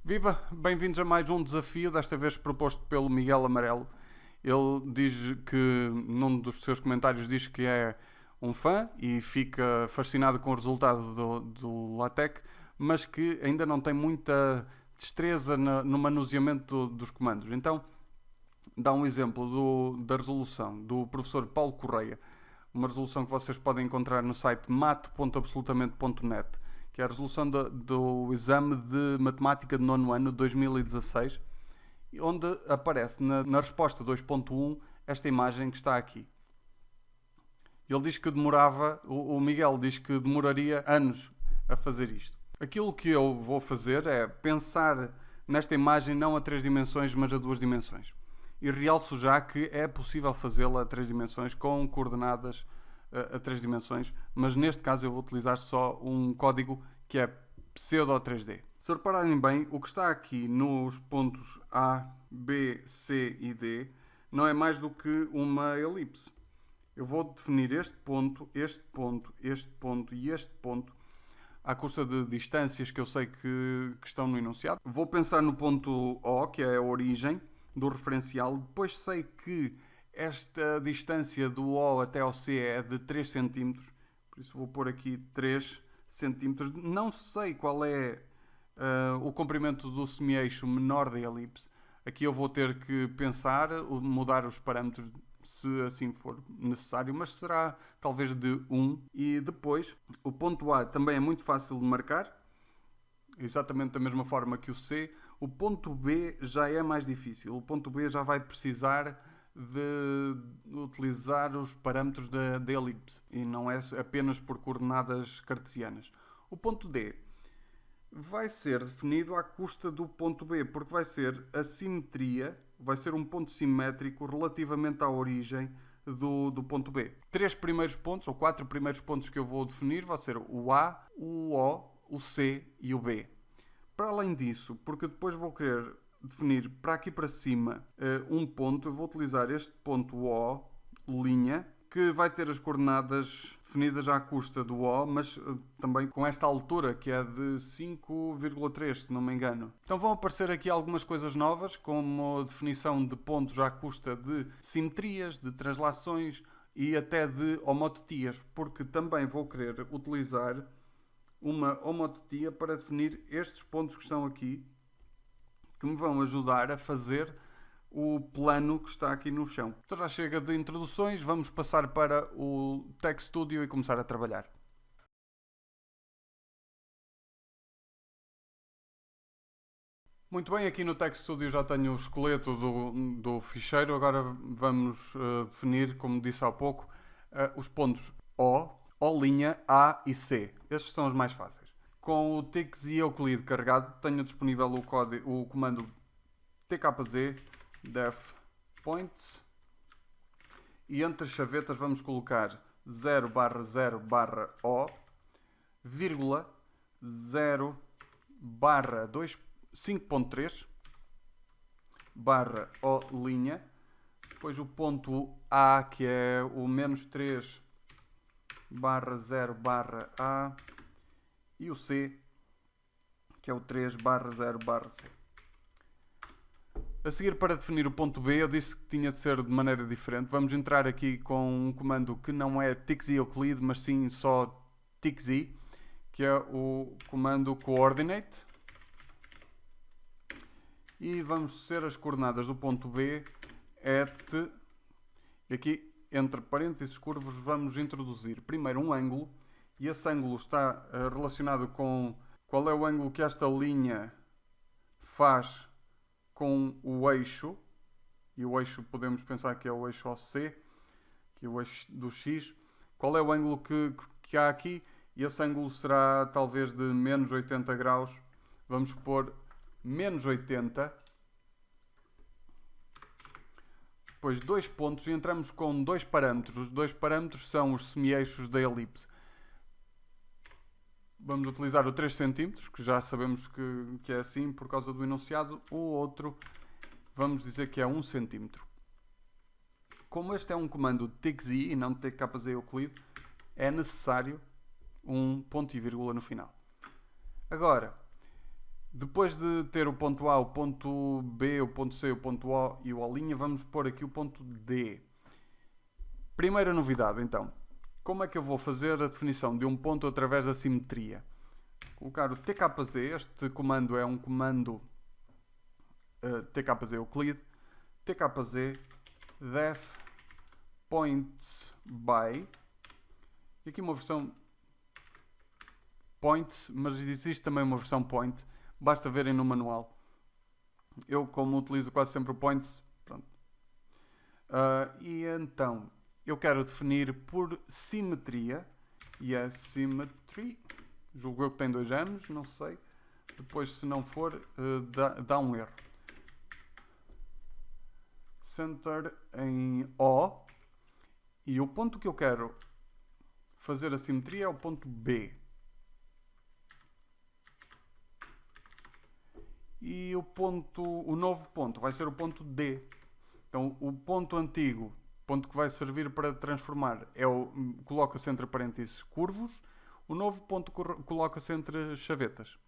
Viva! Bem-vindos a mais um desafio, desta vez proposto pelo Miguel Amarelo. Ele diz que, num dos seus comentários, diz que é um fã e fica fascinado com o resultado do LaTeX, mas que ainda não tem muita destreza no manuseamento dos comandos. Então, dá um exemplo da resolução do professor Paulo Correia, uma resolução que vocês podem encontrar no site mate.absolutamente.net, que é a resolução do exame de Matemática de nono ano de 2016, onde aparece na resposta 2.1 esta imagem que está aqui. Ele diz que o Miguel diz que demoraria anos a fazer isto. Aquilo que eu vou fazer é pensar nesta imagem não a 3 dimensões, mas a 2 dimensões. E realço já que é possível fazê-la a 3 dimensões com coordenadas a 3 dimensões, mas neste caso eu vou utilizar só um código que é pseudo 3D. Se repararem bem, o que está aqui nos pontos A, B, C e D não é mais do que uma elipse. Eu vou definir este ponto, este ponto, este ponto e este ponto à custa de distâncias que eu sei que estão no enunciado. Vou pensar no ponto O, que é a origem do referencial. Depois sei que esta distância do O até ao C é de 3 cm, por isso vou pôr aqui 3 cm. Não sei qual é o comprimento do semi-eixo menor da elipse. Aqui eu vou ter que pensar, mudar os parâmetros se assim for necessário, mas será talvez de 1. E depois, o ponto A também é muito fácil de marcar, exatamente da mesma forma que o C. O ponto B já é mais difícil. O ponto B já vai precisar de utilizar os parâmetros da elipse e não é apenas por coordenadas cartesianas. O ponto D vai ser definido à custa do ponto B, porque vai ser a simetria, vai ser um ponto simétrico relativamente à origem do ponto B. 3 primeiros pontos, ou 4 primeiros pontos que eu vou definir, vão ser o A, o O, o C e o B. Para além disso, porque depois vou querer definir para aqui para cima um ponto, eu vou utilizar este ponto O, linha, que vai ter as coordenadas definidas à custa do O, mas também com esta altura, que é de 5,3, se não me engano. Então vão aparecer aqui algumas coisas novas, como a definição de pontos à custa de simetrias, de translações e até de homotetias, porque também vou querer utilizar uma homotetia para definir estes pontos que estão aqui, que me vão ajudar a fazer o plano que está aqui no chão. Então já chega de introduções, vamos passar para o Tech Studio e começar a trabalhar. Muito bem, aqui no Tech Studio já tenho o esqueleto do ficheiro. Agora vamos definir, como disse há pouco, os pontos O, O', A e C. Estes são os mais fáceis. Com o TXZ Euclid carregado, tenho disponível o comando tkz def points e entre as chavetas vamos colocar 0/0/O, vírgula 0/5.3 barra O', depois o ponto A, que é o -3/0/A, e o C, que é o 3/0/C. A seguir, para definir o ponto B, eu disse que tinha de ser de maneira diferente. Vamos entrar aqui com um comando que não é TXZ Euclid, mas sim só TXZ, que é o comando coordinate. E vamos ser as coordenadas do ponto B, et, e aqui entre parênteses curvos vamos introduzir primeiro um ângulo, e esse ângulo está relacionado com qual é o ângulo que esta linha faz com o eixo, e o eixo podemos pensar que é o eixo OC, que é o eixo do X. Qual é o ângulo que há aqui? E esse ângulo será talvez de menos 80 graus. Vamos pôr menos 80. Depois 2 pontos e entramos com 2 parâmetros. Os 2 parâmetros são os semi-eixos da elipse. Vamos utilizar o 3 cm, que já sabemos que é assim por causa do enunciado. O outro, vamos dizer que é 1 cm. Como este é um comando TXZ e não TKZ Euclid, é necessário um ponto e vírgula no final. Agora, Depois de ter o ponto A, o ponto B, o ponto C, o ponto O e o O', vamos pôr aqui o ponto D. Primeira novidade, então. Como é que eu vou fazer a definição de um ponto através da simetria? Colocar o TKZ, este comando é um comando TKZ Euclid, TKZ def points by, e aqui uma versão points, mas existe também uma versão point, basta verem no manual. Eu, como utilizo quase sempre o points, pronto. E então, eu quero definir por simetria, e a symmetry, julgo eu que tem 2 anos, não sei. Depois, se não for, dá um erro. Center em O. E o ponto que eu quero fazer a simetria é o ponto B. E o novo ponto vai ser o ponto D. Então, o ponto antigo, ponto que vai servir para transformar, coloca-se entre parênteses curvos. O novo ponto coloca-se entre chavetas.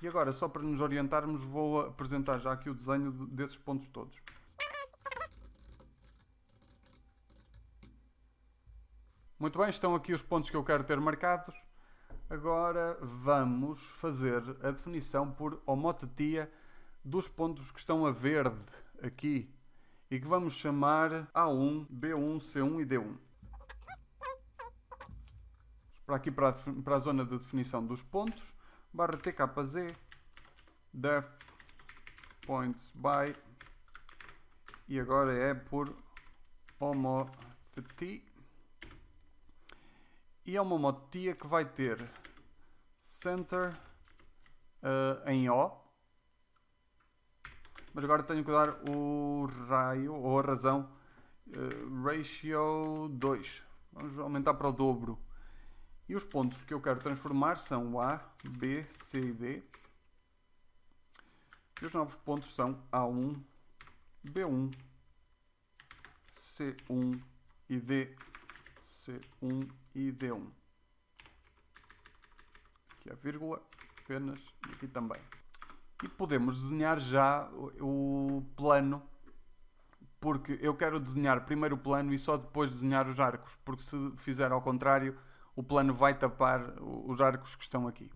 E agora, só para nos orientarmos, vou apresentar já aqui o desenho desses pontos todos. Muito bem, estão aqui os pontos que eu quero ter marcados. Agora vamos fazer a definição por homotetia dos pontos que estão a verde aqui e que vamos chamar A1, B1, C1 e D1. Para aqui, para a zona de definição dos pontos, barra TKZ, def points by, e agora é por homotetia. E é uma homotetia que vai ter center em O, mas agora tenho que dar o raio, ou a razão, ratio 2. Vamos aumentar para o dobro. E os pontos que eu quero transformar são A, B, C e D. E os novos pontos são A1, B1, C1 e D. C1 e D1. Aqui a vírgula, apenas, e aqui também. E podemos desenhar já o plano, porque eu quero desenhar primeiro o plano e só depois desenhar os arcos, porque se fizer ao contrário, o plano vai tapar os arcos que estão aqui.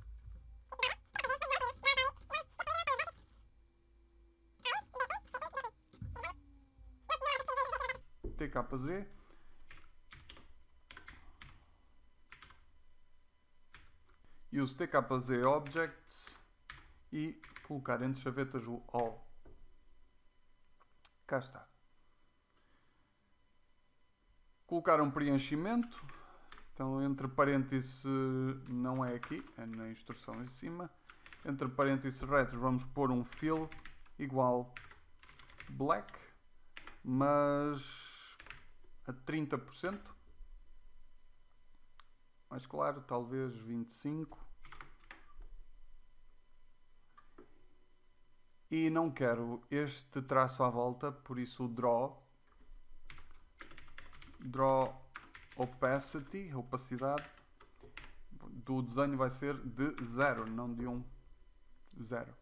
TKZ. Use TKZ Objects e colocar entre chavetas o All. Cá está. Colocar um preenchimento. Então, entre parênteses, não é aqui, é na instrução em cima. Entre parênteses retos vamos pôr um fill igual black, mas a 30%. Mais claro, talvez 25%. E não quero este traço à volta, por isso o draw opacity, opacidade do desenho vai ser de 0, não de 1. 0.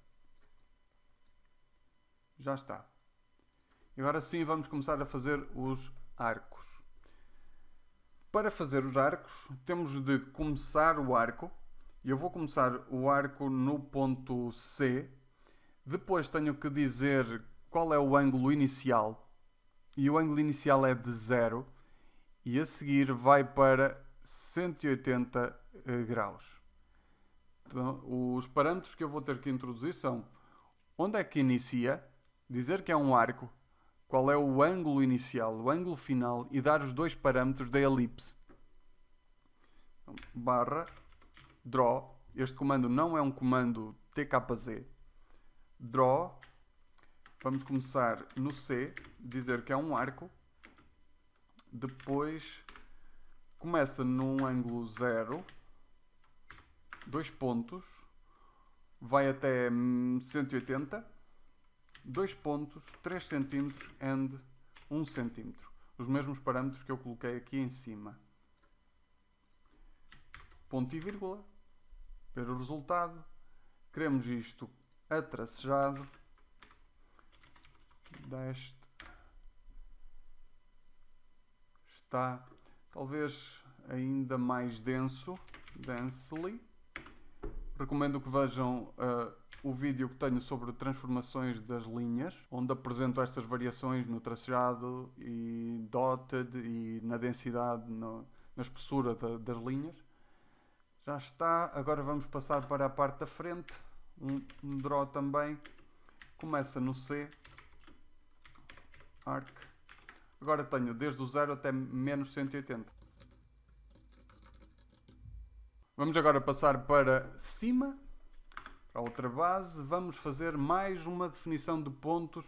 Já está. E agora sim vamos começar a fazer os arcos. Para fazer os arcos, temos de começar o arco. E eu vou começar o arco no ponto C. Depois tenho que dizer qual é o ângulo inicial. E o ângulo inicial é de 0. E a seguir vai para 180 graus. Então, os parâmetros que eu vou ter que introduzir são onde é que inicia, dizer que é um arco, qual é o ângulo inicial, o ângulo final e dar os 2 parâmetros da elipse. Então, barra draw. Este comando não é um comando TKZ. Draw. Vamos começar no C, dizer que é um arco. Depois começa num ângulo 0, 2 pontos, vai até 180, 2 pontos, 3 cm e 1 cm. Os mesmos parâmetros que eu coloquei aqui em cima. Ponto e vírgula, ver o resultado, queremos isto atracejado, deste está talvez ainda mais denso, densely. Recomendo que vejam o vídeo que tenho sobre transformações das linhas, onde apresento estas variações no tracejado e dotted e na densidade, na espessura das linhas. Já está, agora vamos passar para a parte da frente, um draw também, começa no C, arc, agora tenho desde o 0 até menos 180. Vamos agora passar para cima, para a outra base, vamos fazer mais uma definição de pontos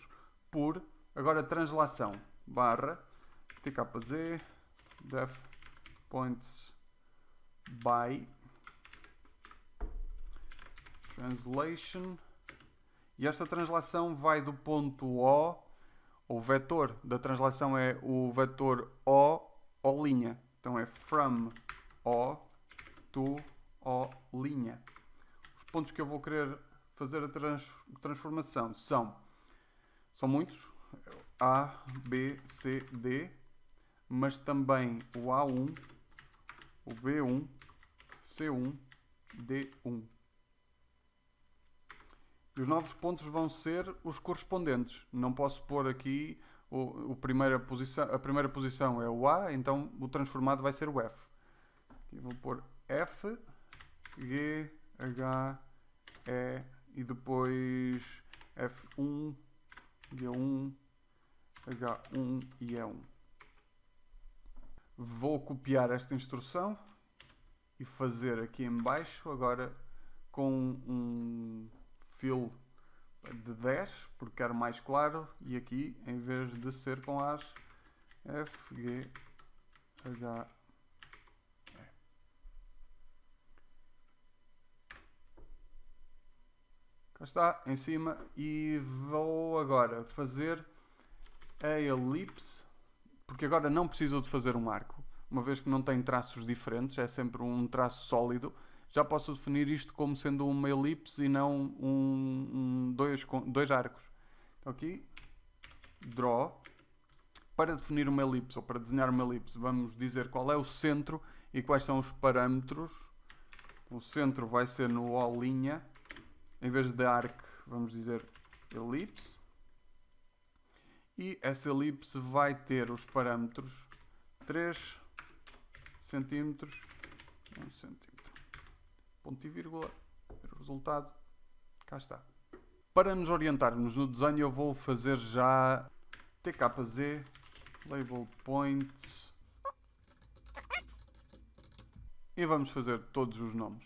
por, agora translação, barra, tkz, def points by, translation, e esta translação vai do ponto O vetor da translação é o vetor O linha, então é from O to O linha. Os pontos que eu vou querer fazer a transformação são muitos, A, B, C, D, mas também o A1, o B1, C1, D1. E os novos pontos vão ser os correspondentes. Não posso pôr aqui a primeira posição é o A, então o transformado vai ser o F. Aqui vou pôr F, G, H, E e depois F1, G1, H1 e E1. Vou copiar esta instrução e fazer aqui em baixo agora com um fill de 10, porque quero mais claro, e aqui em vez de ser com as F, G, H, E. Cá está, em cima, e vou agora fazer a elipse, porque agora não preciso de fazer um arco, uma vez que não tem traços diferentes, é sempre um traço sólido. Já posso definir isto como sendo uma elipse e não dois arcos. Então aqui, draw. Para definir uma elipse ou para desenhar uma elipse, vamos dizer qual é o centro e quais são os parâmetros. O centro vai ser no O'. Em vez de arc, vamos dizer elipse. E essa elipse vai ter os parâmetros 3 centímetros, 1 centímetro. Ponto e vírgula, o resultado, cá está. Para nos orientarmos no desenho, eu vou fazer já tkz, label points, e vamos fazer todos os nomes.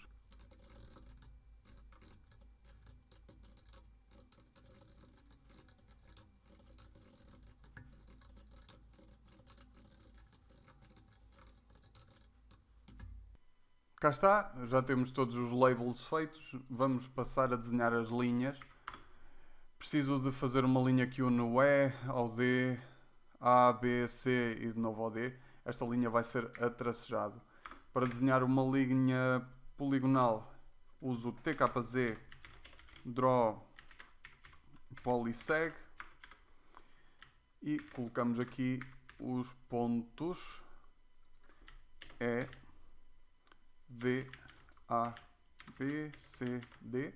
Cá está, já temos todos os labels feitos, vamos passar a desenhar as linhas. Preciso de fazer uma linha que une o E ao D, A, B, C e de novo ao D. Esta linha vai ser atracejado. Para desenhar uma linha poligonal, uso o tkz, draw, polyseg e colocamos aqui os pontos E, D, A, B, C, D.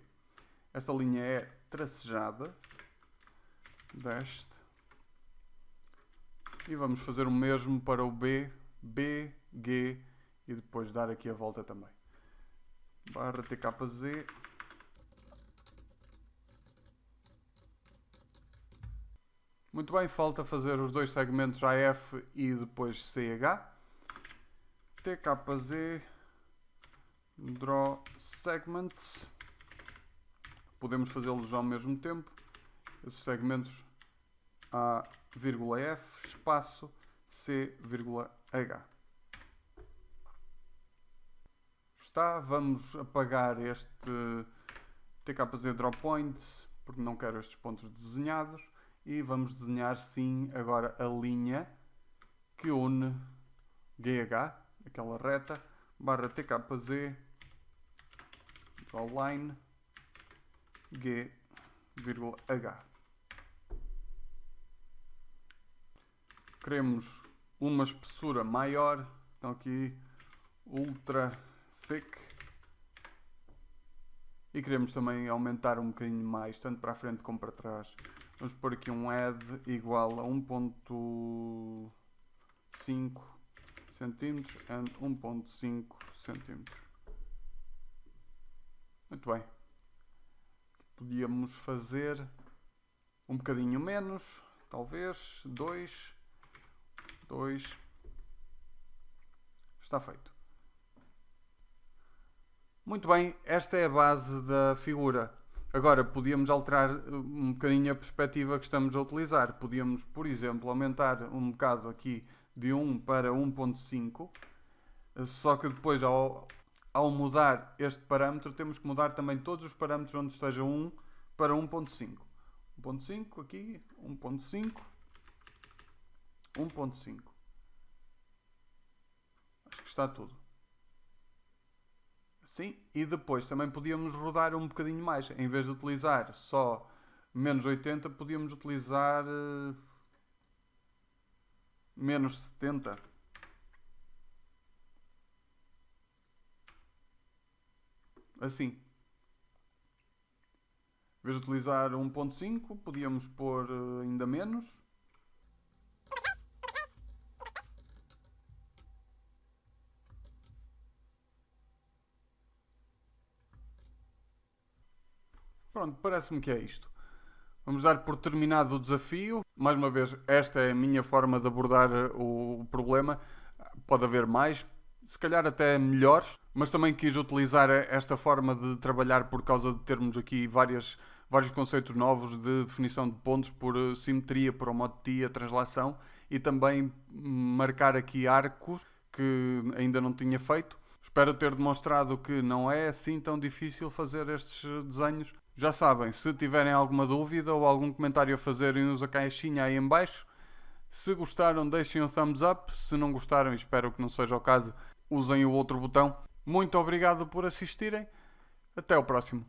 Esta linha é tracejada deste. E vamos fazer o mesmo para o B, B, G e depois dar aqui a volta também. Barra tkz. Muito bem, falta fazer os dois segmentos AF e depois CH. tkz. Draw segments. Podemos fazê-los ao mesmo tempo. Esses segmentos A,F, espaço C,H. Está. Vamos apagar este tkz draw point, porque não quero estes pontos desenhados. E vamos desenhar sim agora a linha que une GH, aquela reta, barra tkz, draw line, G, H. Queremos uma espessura maior, então aqui ultra thick, e queremos também aumentar um bocadinho mais, tanto para a frente como para trás. Vamos pôr aqui um add igual a 1.5 cm and 1.5 cm. Muito bem. Podíamos fazer um bocadinho menos, talvez 2. Está feito. Muito bem, esta é a base da figura. Agora podíamos alterar um bocadinho a perspectiva que estamos a utilizar. Podíamos, por exemplo, aumentar um bocado aqui de 1 para 1.5, só que depois ao mudar este parâmetro temos que mudar também todos os parâmetros onde esteja 1 para 1.5. 1.5 aqui, 1.5, 1.5. Acho que está tudo. Sim, e depois também podíamos rodar um bocadinho mais. Em vez de utilizar só menos 80, podíamos utilizar menos 70. Assim. Em vez de utilizar 1.5, podíamos pôr ainda menos. Pronto, parece-me que é isto. Vamos dar por terminado o desafio. Mais uma vez, esta é a minha forma de abordar o problema. Pode haver mais, se calhar até melhores, mas também quis utilizar esta forma de trabalhar por causa de termos aqui vários conceitos novos de definição de pontos por simetria, por homotetia, translação, e também marcar aqui arcos que ainda não tinha feito. Espero ter demonstrado que não é assim tão difícil fazer estes desenhos. Já sabem, se tiverem alguma dúvida ou algum comentário a fazerem, usa a caixinha aí em baixo. Se gostaram, deixem um thumbs up. Se não gostaram, espero que não seja o caso, usem o outro botão. Muito obrigado por assistirem. Até ao próximo.